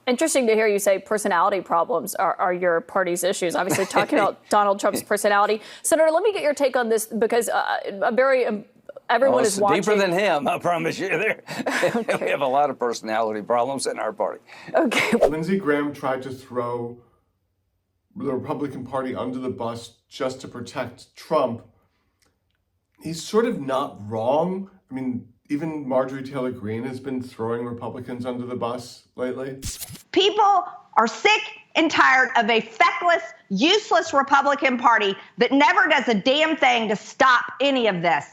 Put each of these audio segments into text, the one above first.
Interesting to hear you say personality problems are your party's issues. Obviously, talking about Donald Trump's personality. Senator, let me get your take on this because everyone is watching. Deeper than him, I promise you. Okay. We have a lot of personality problems in our party. Okay. Lindsey Graham tried to throw the Republican Party under the bus just to protect Trump. He's sort of not wrong. I mean, even Marjorie Taylor Greene has been throwing Republicans under the bus lately. People are sick and tired of a feckless, useless Republican Party that never does a damn thing to stop any of this.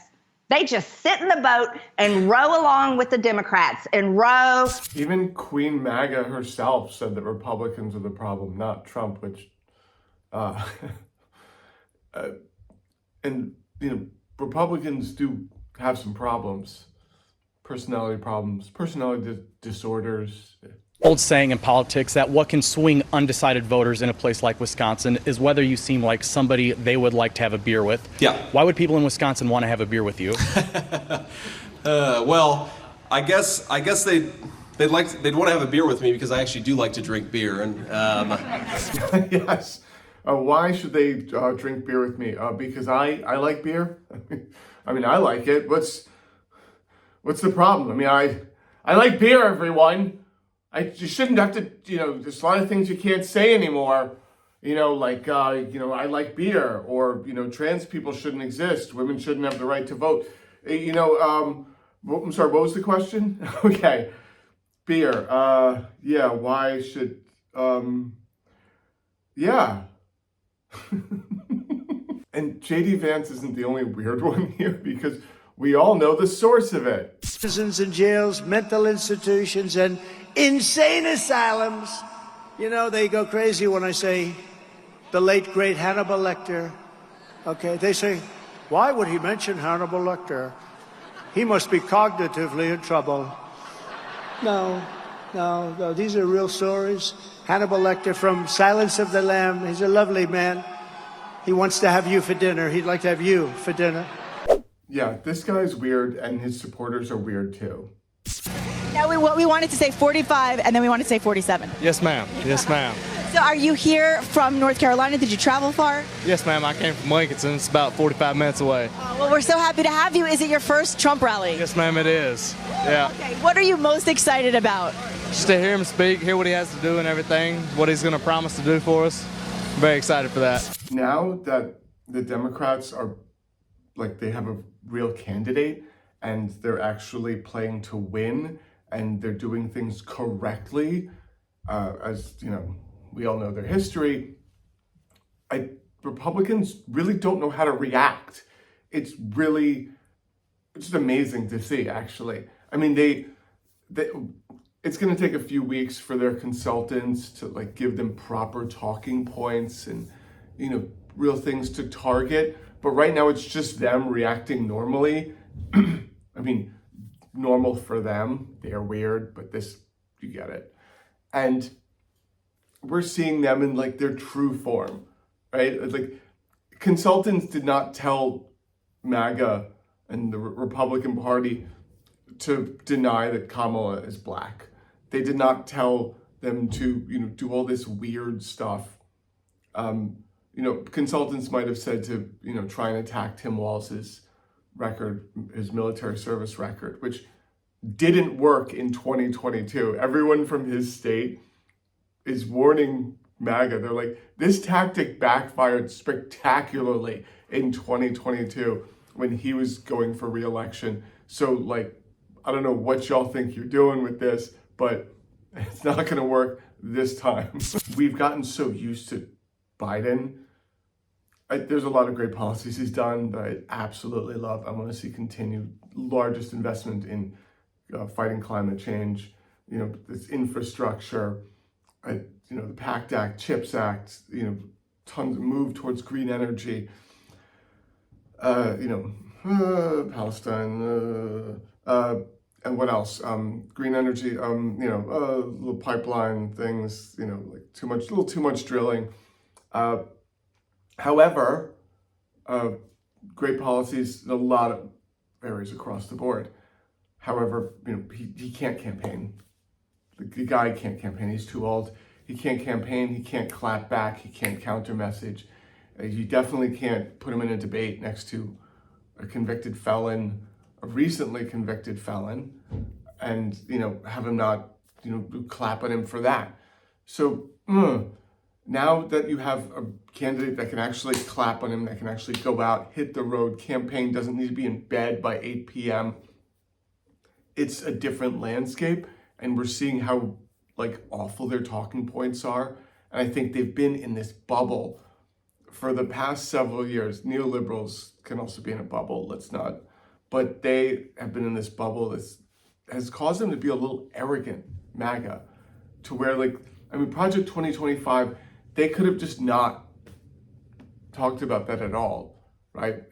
They just sit in the boat and row along with the Democrats and row. Even Queen MAGA herself said that Republicans are the problem, not Trump, which, and, you know, Republicans do have some problems. Personality disorders. Old saying in politics that what can swing undecided voters in a place like Wisconsin is whether you seem like somebody they would like to have a beer with. Yeah. Why would people in Wisconsin want to have a beer with you? Well, I guess they'd want to have a beer with me because I actually do like to drink beer. And Yes. Why should they drink beer with me? Because I like beer. I mean, I like it. What's the problem? I mean, I like beer, everyone. You shouldn't have to, you know, there's a lot of things you can't say anymore. You know, like, you know, I like beer, or, you know, trans people shouldn't exist. Women shouldn't have the right to vote. You know, I'm sorry, what was the question? Okay. Beer. Yeah, why should, yeah. And J.D. Vance isn't the only weird one here, because we all know the source of it. Prisons and jails, mental institutions, and insane asylums. You know, they go crazy when I say the late, great Hannibal Lecter. Okay, they say, why would he mention Hannibal Lecter? He must be cognitively in trouble. No, these are real stories. Hannibal Lecter from Silence of the Lamb. He's a lovely man. He wants to have you for dinner. He'd like to have you for dinner. Yeah, this guy's weird, and his supporters are weird too. Now, we wanted to say 45, and then we wanted to say 47. Yes, ma'am. Yes, ma'am. So are you here from North Carolina? Did you travel far? Yes, ma'am. I came from Lincoln. It's about 45 minutes away. Well, we're so happy to have you. Is it your first Trump rally? Yes, ma'am, it is. Yeah. Okay, what are you most excited about? Just to hear him speak, hear what he has to do and everything, what he's going to promise to do for us. I'm very excited for that. Now that the Democrats are, like, they have a real candidate, and they're actually playing to win, and they're doing things correctly, as, you know, we all know their history, Republicans really don't know how to react. It's just amazing to see, actually. I mean, it's going to take a few weeks for their consultants to, like, give them proper talking points and, you know, real things to target. But right now it's just them reacting normally. I mean, normal for them. They're weird, but this, you get it. And we're seeing them in, like, their true form, right? Like, consultants did not tell MAGA and the Republican Party to deny that Kamala is black. They did not tell them to, you know, do all this weird stuff. You know, consultants might have said to, you know, try and attack Tim Walz's record, his military service record, which didn't work in 2022. Everyone from his state is warning MAGA. They're like, this tactic backfired spectacularly in 2022 when he was going for re-election. So, like, I don't know what y'all think you're doing with this, but it's not going to work this time. We've gotten so used to Biden. There's a lot of great policies he's done that I absolutely love. I want to see continued largest investment in fighting climate change, you know, this infrastructure, you know, the PACT Act, CHIPS Act, you know, tons of move towards green energy, you know, Palestine, and what else? Green energy, you know, little pipeline things, you know, like a little too much drilling. However, great policies in a lot of areas across the board. However, you know, he can't campaign The guy can't campaign. He's too old. He can't campaign. He can't clap back. He can't counter message. You definitely can't put him in a debate next to a convicted felon, a recently convicted felon, and, you know, have him not, you know, clap at him for that. So now that you have a candidate that can actually clap on him, that can actually go out, hit the road, campaign, doesn't need to be in bed by 8 p.m., it's a different landscape, and we're seeing how, like, awful their talking points are. And I think they've been in this bubble for the past several years. Neoliberals can also be in a bubble, let's not. But they have been in this bubble that has caused them to be a little arrogant, MAGA, to where, like, I mean, Project 2025, they could have just not talked about that at all, right?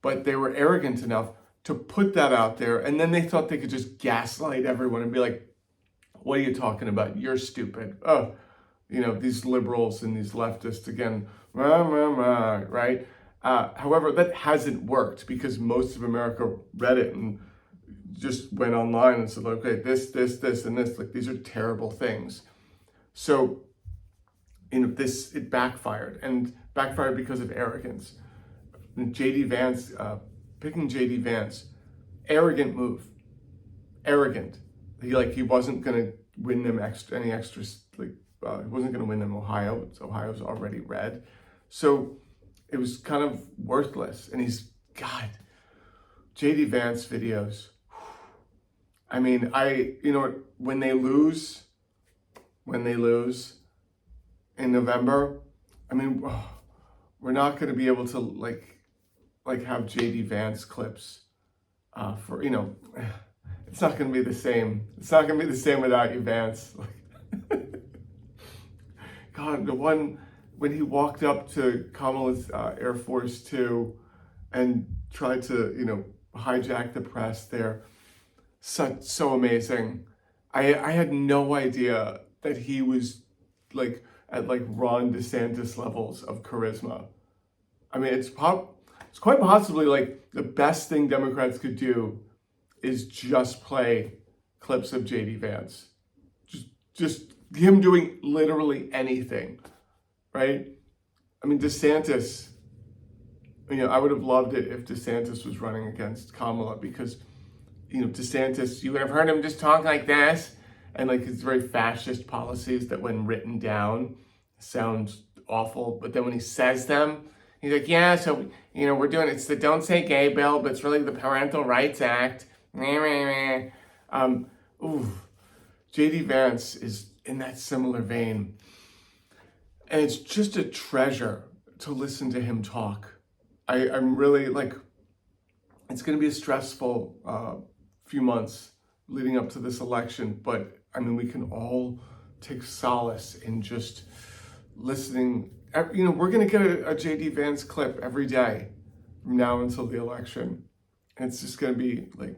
But they were arrogant enough to put that out there, and then they thought they could just gaslight everyone and be like, what are you talking about? You're stupid. Oh, you know, these liberals and these leftists, again, right? However, that hasn't worked because most of America read it and just went online and said, okay, this, and this, like, these are terrible things. So, you know, it backfired, and backfired because of arrogance. And J.D. Vance, picking J.D. Vance, arrogant move. Arrogant. He wasn't going to win them any extras, like, he wasn't going to win them Ohio. Ohio's already red. So it was kind of worthless. And God, J.D. Vance videos. I mean, you know, when they lose in November, I mean, we're not going to be able to like have J.D. Vance clips for, you know, it's not going to be the same. It's not going to be the same without you, Vance. God, the one when he walked up to Kamala's Air Force Two and tried to, you know, hijack the press there. So amazing. I had no idea that he was at Ron DeSantis levels of charisma. I mean, it's quite possibly like the best thing Democrats could do is just play clips of J.D. Vance. Just him doing literally anything, right? I mean, DeSantis, you know, I would have loved it if DeSantis was running against Kamala because, you know, DeSantis, you would have heard him just talk like this, and like his very fascist policies that when written down sound awful, but then when he says them, he's like, yeah, so, you know, we're doing, it's the Don't Say Gay bill, but it's really the Parental Rights Act. J.D. Vance is in that similar vein. And it's just a treasure to listen to him talk. I'm really, like, it's going to be a stressful few months leading up to this election, but I mean, we can all take solace in just listening. You know, we're going to get a J.D. Vance clip every day from now until the election. And it's just going to be like,